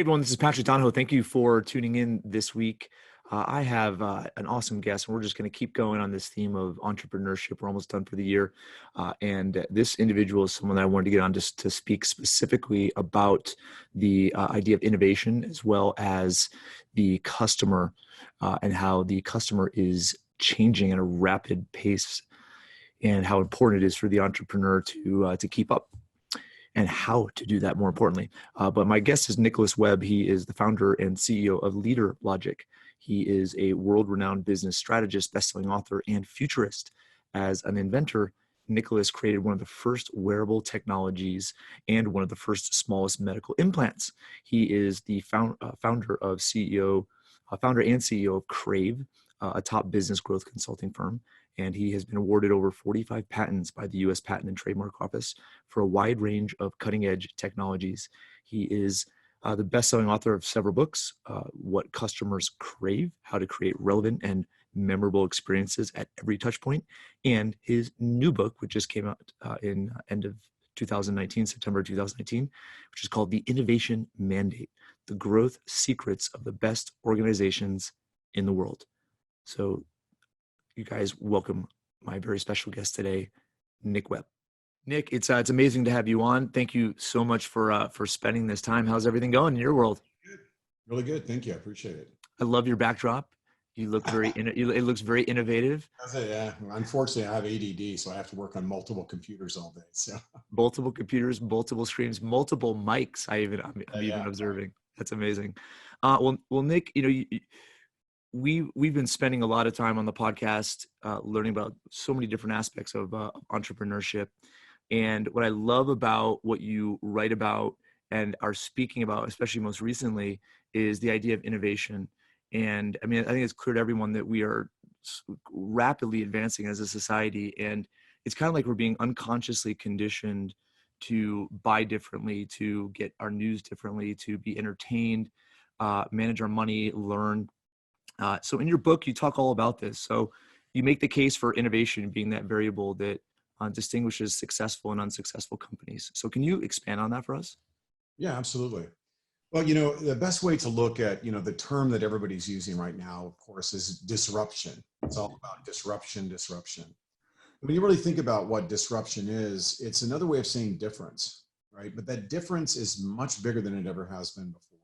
Everyone, this is Patrick Donahoe. Thank you for tuning in this week. I have an awesome guest, and we're just going to keep going on this theme of entrepreneurship. We're almost done for the year. And this individual is someone that I wanted to get on just to speak specifically about the idea of innovation as well as the customer and how the customer is changing at a rapid pace and how important it is for the entrepreneur to keep up and how to do that more importantly. But my guest is Nicholas Webb. He is the founder and CEO of Leader Logic. He is a world-renowned business strategist, best-selling author, and futurist. As an inventor, Nicholas created one of the first wearable technologies and one of the first smallest medical implants. He is the founder and CEO of Cravve, a top business growth consulting firm. And he has been awarded over 45 patents by the U.S. Patent and Trademark Office for a wide range of cutting-edge technologies. He is the best-selling author of several books, What Customers Crave, How to Create Relevant and Memorable Experiences at Every Touchpoint, and his new book, which just came out in end of 2019, September 2019, which is called The Innovation Mandate, The Growth Secrets of the Best Organizations in the World. So you guys welcome my very special guest today, Nick Webb. Nick, it's amazing to have you on. Thank you so much for spending this time. How's everything going in your world? Good. Really good. Thank you. I appreciate it. I love your backdrop. You look it looks very innovative. That's it, yeah. Unfortunately, I have ADD, so I have to work on multiple computers all day. So multiple computers, multiple screens, multiple mics. I'm even yeah. observing. That's amazing. Well, Nick, we've been spending a lot of time on the podcast learning about so many different aspects of entrepreneurship. And what I love about what you write about and are speaking about, especially most recently, is the idea of innovation. And I mean, I think it's clear to everyone that we are rapidly advancing as a society. And it's kind of like we're being unconsciously conditioned to buy differently, to get our news differently, to be entertained, manage our money, learn. So in your book, you talk all about this. So you make the case for innovation being that variable that distinguishes successful and unsuccessful companies. So can you expand on that for us? Yeah, absolutely. Well, the best way to look at, the term that everybody's using right now, of course, is disruption. It's all about disruption. When you really think about what disruption is, it's another way of saying difference, right? But that difference is much bigger than it ever has been before.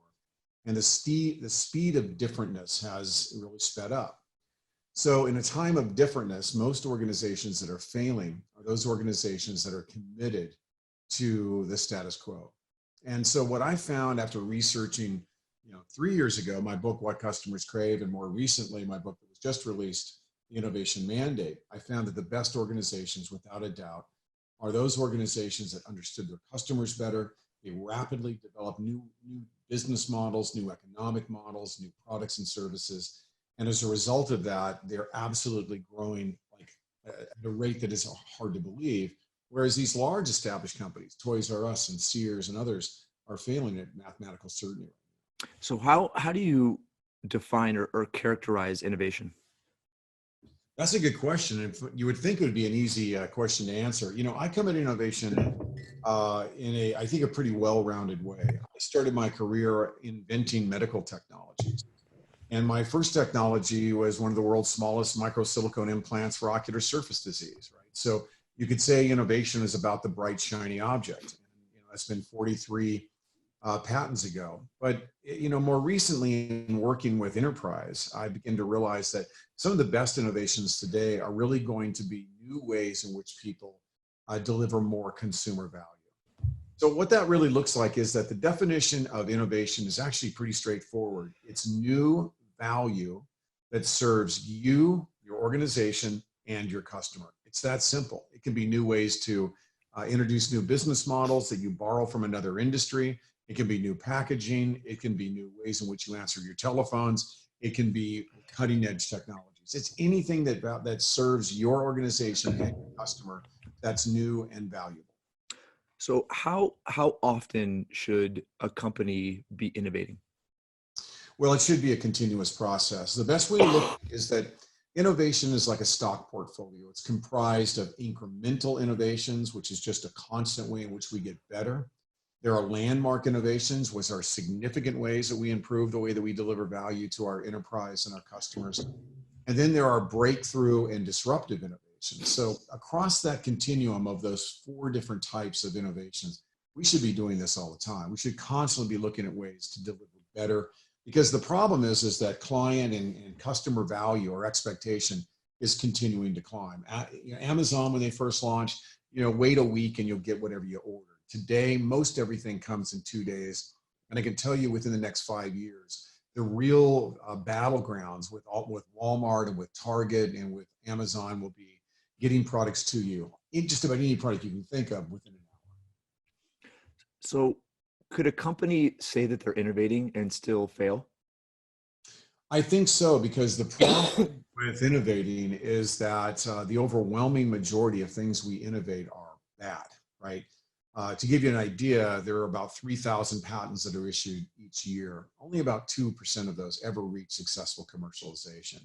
And the speed of differentness has really sped up. So in a time of differentness, most organizations that are failing are those organizations that are committed to the status quo. And so what I found after researching, 3 years ago, my book, What Customers Crave, and more recently, my book that was just released, The Innovation Mandate, I found that the best organizations, without a doubt, are those organizations that understood their customers better. They rapidly developed new business models, new economic models, new products and services. And as a result of that, they're absolutely growing like at a rate that is hard to believe. Whereas these large established companies, Toys R Us and Sears and others, are failing at mathematical certainty. So how do you define or characterize innovation? That's a good question. And you would think it would be an easy question to answer. I come at innovation in I think, a pretty well-rounded way. I started my career inventing medical technologies. And my first technology was one of the world's smallest microsilicone implants for ocular surface disease, right? So you could say innovation is about the bright, shiny object. And, that's been 43 patents ago. But, more recently in working with enterprise, I began to realize that some of the best innovations today are really going to be new ways in which people deliver more consumer value. So what that really looks like is that the definition of innovation is actually pretty straightforward. It's new value that serves you, your organization, and your customer. It's that simple. It can be new ways to introduce new business models that you borrow from another industry. It can be new packaging. It can be new ways in which you answer your telephones. It can be cutting edge technologies. It's anything that serves your organization and your customer that's new and valuable. So how often should a company be innovating? Well, it should be a continuous process. The best way to look at it is that innovation is like a stock portfolio. It's comprised of incremental innovations, which is just a constant way in which we get better. There are landmark innovations, which are significant ways that we improve the way that we deliver value to our enterprise and our customers. And then there are breakthrough and disruptive innovations. So across that continuum of those four different types of innovations, we should be doing this all the time. We should constantly be looking at ways to deliver better, because the problem is that client and customer value or expectation is continuing to climb. Amazon, when they first launched, wait a week and you'll get whatever you order. Today, most everything comes in 2 days. And I can tell you within the next 5 years, the real battlegrounds with Walmart and with Target and with Amazon will be getting products to you in just about any product you can think of within an hour. So could a company say that they're innovating and still fail? I think so, because the problem with innovating is that the overwhelming majority of things we innovate are bad, right? To give you an idea, there are about 3,000 patents that are issued each year. Only about 2% of those ever reach successful commercialization.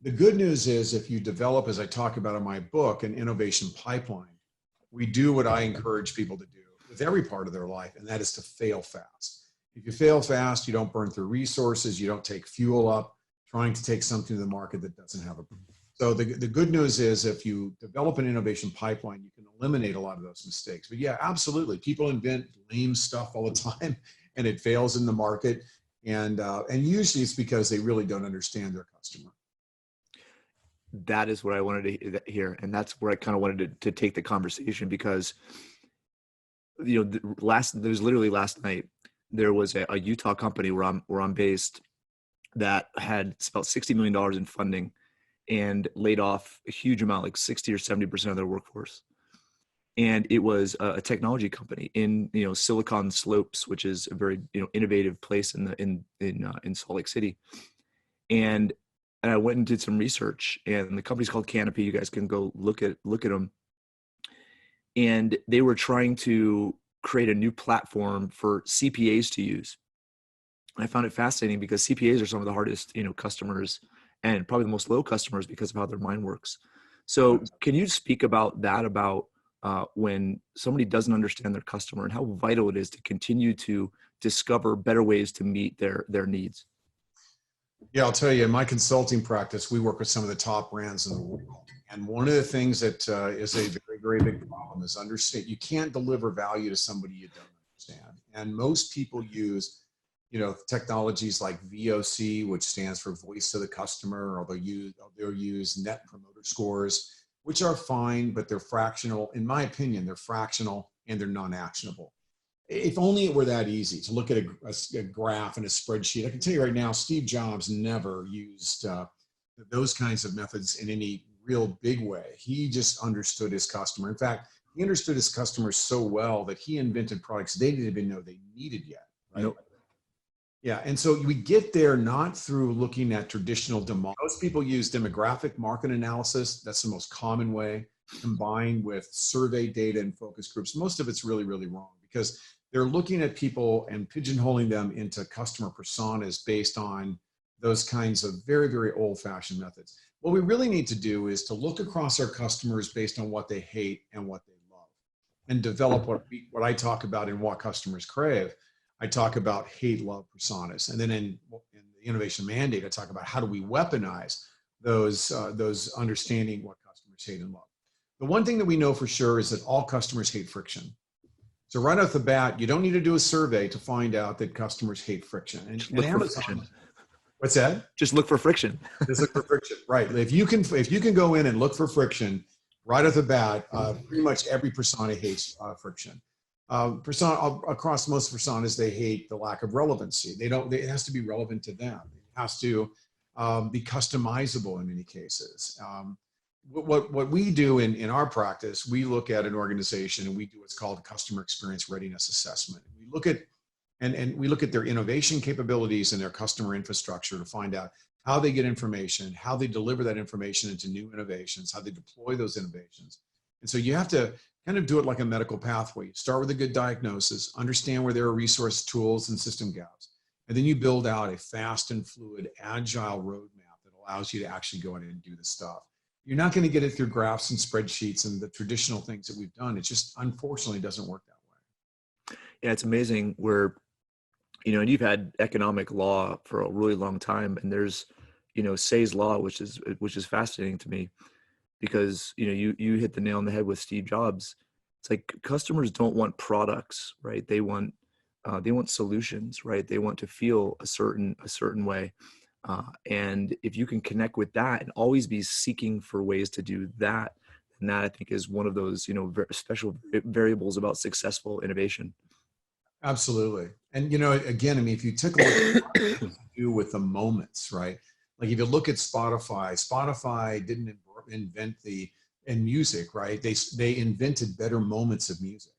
The good news is, if you develop, as I talk about in my book, an innovation pipeline, we do what I encourage people to do with every part of their life, and that is to fail fast. If you fail fast, you don't burn through resources, you don't take fuel up trying to take something to the market that doesn't have a. So the good news is, if you develop an innovation pipeline, you can eliminate a lot of those mistakes. But yeah, absolutely. People invent lame stuff all the time and it fails in the market. And usually it's because they really don't understand their customer. That is what I wanted to hear. And that's where I kind of wanted to take the conversation, because, there's literally last night, there was a Utah company where I'm based that had about $60 million in funding and laid off a huge amount, like 60 or 70% of their workforce. And it was a technology company in, Silicon Slopes, which is a very, innovative place in Salt Lake City. And I went and did some research, and the company's called Canopy. You guys can go look at them. And they were trying to create a new platform for CPAs to use. And I found it fascinating, because CPAs are some of the hardest, customers, and probably the most low customers because of how their mind works. So can you speak about that, about when somebody doesn't understand their customer, and how vital it is to continue to discover better ways to meet their needs? Yeah, I'll tell you, in my consulting practice, we work with some of the top brands in the world. And one of the things that is a very, very big problem is understand you can't deliver value to somebody you don't understand. And most people use, technologies like VOC, which stands for voice of the customer, or they'll use net promoter scores, which are fine, but they're fractional. In my opinion, they're fractional and they're non-actionable. If only it were that easy to look at a graph and a spreadsheet. I can tell you right now, Steve Jobs never used those kinds of methods in any real big way. He just understood his customer. In fact, he understood his customers so well that he invented products they didn't even know they needed yet. Right? Nope. Yeah, and so we get there not through looking at traditional demand. Most people use demographic market analysis. That's the most common way, combined with survey data and focus groups. Most of it's really, really wrong, because they're looking at people and pigeonholing them into customer personas based on those kinds of very, very old-fashioned methods. What we really need to do is to look across our customers based on what they hate and what they love, and develop what I talk about in What Customers Crave. I talk about hate-love personas. And then in the innovation mandate, I talk about how do we weaponize those understanding what customers hate and love. The one thing that we know for sure is that all customers hate friction. So right off the bat, you don't need to do a survey to find out that customers hate friction. And Amazon, friction. What's that? Just look for friction. Just look for friction, right? If you can go in and look for friction right off the bat, pretty much every persona hates friction. Across most personas, they hate the lack of relevancy. It has to be relevant to them. It has to be customizable in many cases. What we do in our practice, we look at an organization and we do what's called a customer experience readiness assessment. We look at we look at their innovation capabilities and their customer infrastructure to find out how they get information, how they deliver that information into new innovations, how they deploy those innovations. And so you have to kind of do it like a medical pathway. You start with a good diagnosis, understand where there are resource tools and system gaps, and then you build out a fast and fluid, agile roadmap that allows you to actually go in and do the stuff. You're not going to get it through graphs and spreadsheets and the traditional things that we've done. It just unfortunately doesn't work that way. Yeah, it's amazing where, and you've had economic law for a really long time, and there's, Say's law, which is fascinating to me because, you hit the nail on the head with Steve Jobs. It's like customers don't want products, right? They want solutions, right? They want to feel a certain way. And if you can connect with that and always be seeking for ways to do that, and that I think is one of those, special variables about successful innovation. Absolutely. And again, I mean, if you took a look at what it has to do with the moments, right? Like if you look at Spotify, Spotify didn't invent the in music, right? They invented better moments of music.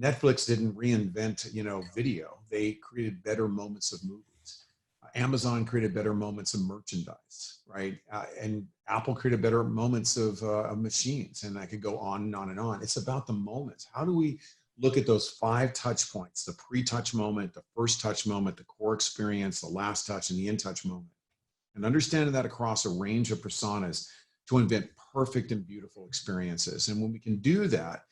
Netflix didn't reinvent, video. They created better moments of movies. Amazon created better moments of merchandise, right? And Apple created better moments of machines. And I could go on and on and on. It's about the moments. How do we look at those 5 touch points, the pre-touch moment, the first touch moment, the core experience, the last touch, and the in-touch moment, and understanding that across a range of personas to invent perfect and beautiful experiences. And when we can do that,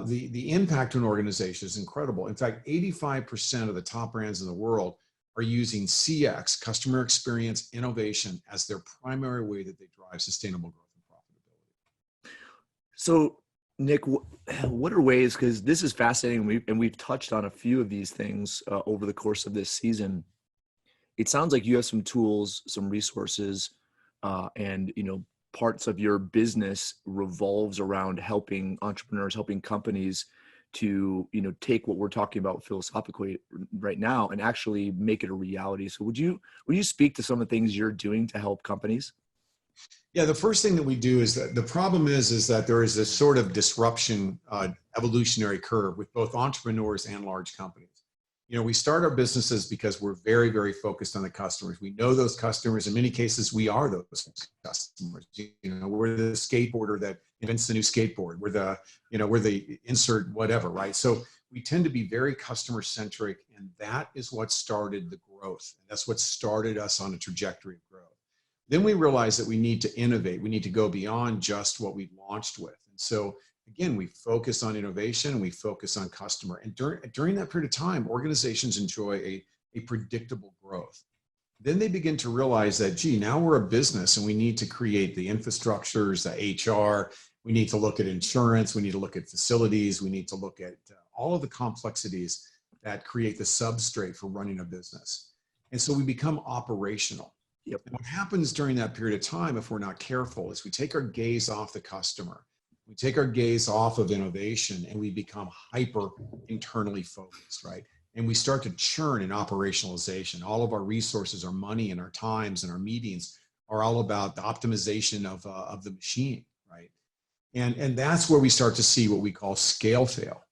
the impact to an organization is incredible. In fact, 85% of the top brands in the world are using CX, customer experience innovation, as their primary way that they drive sustainable growth and profitability. So, Nick, what are ways? Because this is fascinating, we've touched on a few of these things over the course of this season. It sounds like you have some tools, some resources, and parts of your business revolves around helping entrepreneurs, helping companies to take what we're talking about philosophically right now and actually make it a reality. So would you speak to some of the things you're doing to help companies? Yeah, the first thing that we do is that the problem is that there is this sort of disruption, evolutionary curve with both entrepreneurs and large companies. We start our businesses because we're very, very focused on the customers. We know those customers. In many cases, we are those customers. We're the skateboarder that invents the new skateboard. We're the insert whatever, right? So we tend to be very customer centric, and that is what started the growth. And that's what started us on a trajectory of growth. Then we realized that we need to innovate. We need to go beyond just what we launched with. And so again, we focus on innovation and we focus on customer. And during that period of time, organizations enjoy a predictable growth. Then they begin to realize that, gee, now we're a business and we need to create the infrastructures, the HR, we need to look at insurance, we need to look at facilities, we need to look at all of the complexities that create the substrate for running a business. And so we become operational. Yep. And what happens during that period of time, if we're not careful, is we take our gaze off the customer. We take our gaze off of innovation and we become hyper internally focused, right? And we start to churn in operationalization. All of our resources, our money and our times and our meetings are all about the optimization of the machine, right? And that's where we start to see what we call scale fail,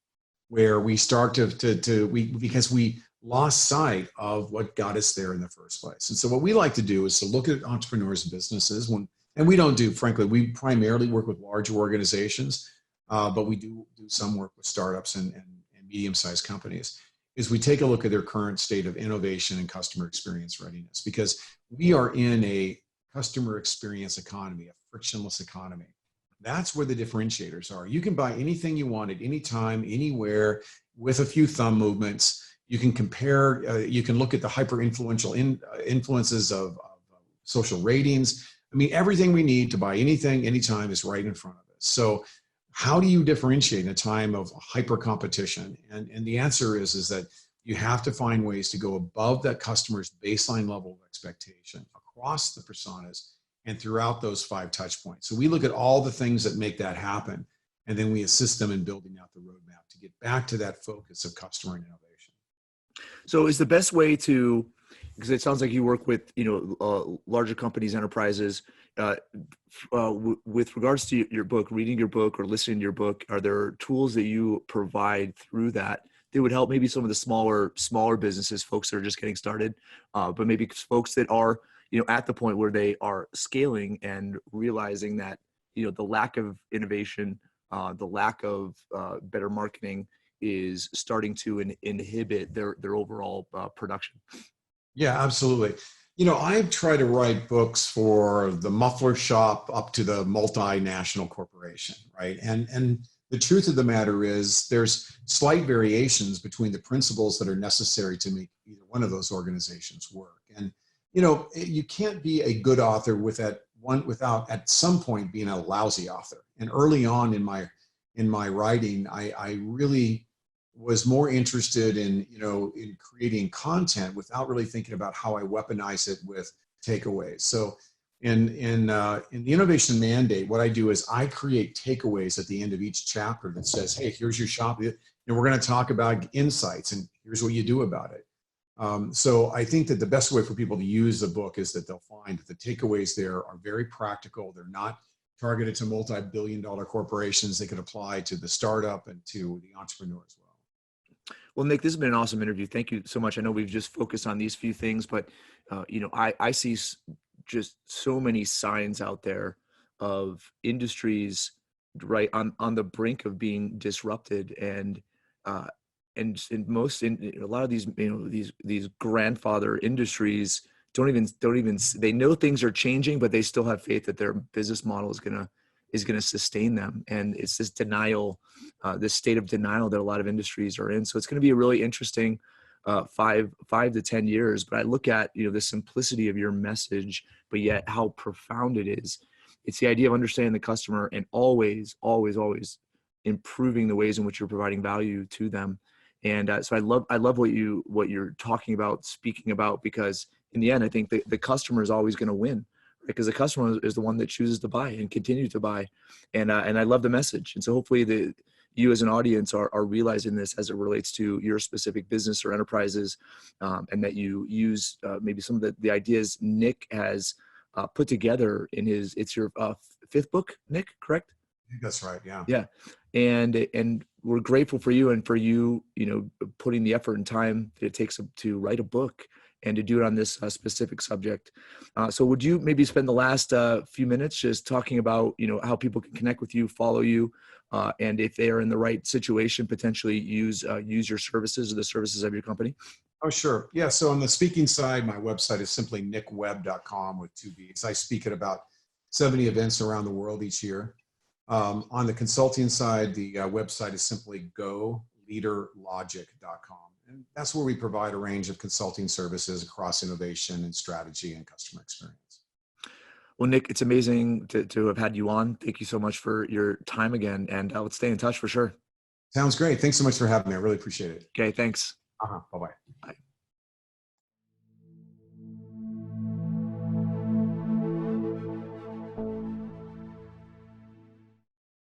where we start because we lost sight of what got us there in the first place. And so what we like to do is to look at entrepreneurs and businesses and we don't do, frankly, we primarily work with larger organizations, but we do some work with startups and medium-sized companies, is we take a look at their current state of innovation and customer experience readiness, because we are in a customer experience economy, a frictionless economy. That's where the differentiators are. You can buy anything you want at any time, anywhere, with a few thumb movements. You can compare, you can look at the hyper influential influences of social ratings. I mean, everything we need to buy anything, anytime is right in front of us. So how do you differentiate in a time of hyper competition? And the answer is that you have to find ways to go above that customer's baseline level of expectation across the personas and throughout those 5 touch points. So we look at all the things that make that happen, and then we assist them in building out the roadmap to get back to that focus of customer and innovation. So is the best way to, because it sounds like you work with larger companies, enterprises, with regards to your book, reading your book or listening to your book, are there tools that you provide through that would help maybe some of the smaller businesses, folks that are just getting started, but maybe folks that are at the point where they are scaling and realizing that the lack of innovation, the lack of better marketing is starting to inhibit their overall production? Yeah, absolutely. I've tried to write books for the muffler shop up to the multinational corporation, right? And the truth of the matter is there's slight variations between the principles that are necessary to make either one of those organizations work. And, you can't be a good author without at some point being a lousy author. And early on in my writing, I really was more interested in creating content without really thinking about how I weaponize it with takeaways. So in the innovation mandate, what I do is I create takeaways at the end of each chapter that says, hey, here's your shop. And we're going to talk about insights and here's what you do about it. So I think that the best way for people to use the book is that they'll find that the takeaways there are very practical. They're not targeted to multi-billion-dollar corporations. They can apply to the startup and to the entrepreneur as well. Well, Nick, this has been an awesome interview. Thank you so much. I know we've just focused on these few things, but I see just so many signs out there of industries right on the brink of being disrupted, and in a lot of these these grandfather industries don't even they know things are changing, but they still have faith that their business model is gonna sustain them. And it's this denial, this state of denial that a lot of industries are in. So it's going to be a really interesting 5 to 10 years. But I look at the simplicity of your message, but yet how profound it is. It's the idea of understanding the customer and always, always, always improving the ways in which you're providing value to them. And so I love what you're talking about, speaking about, because in the end, I think the customer is always going to win, because the customer is the one that chooses to buy and continue to buy. And I love the message. And so hopefully you as an audience are realizing this as it relates to your specific business or enterprises, and that you use maybe some of the ideas Nick has put together it's your fifth book, Nick, correct? I think that's right. Yeah. Yeah. And we're grateful for you, and for you, putting the effort and time that it takes to write a book and to do it on this specific subject. So would you maybe spend the last few minutes just talking about, how people can connect with you, follow you, and if they are in the right situation, potentially use your services or the services of your company? Oh, sure. Yeah. So on the speaking side, my website is simply nickwebb.com with 2 B's. I speak at about 70 events around the world each year. On the consulting side, the website is simply goleaderlogic.com. And that's where we provide a range of consulting services across innovation and strategy and customer experience. Well, Nick, it's amazing to have had you on. Thank you so much for your time again, and let's stay in touch for sure. Sounds great. Thanks so much for having me. I really appreciate it. Okay, thanks. Bye-bye. Bye.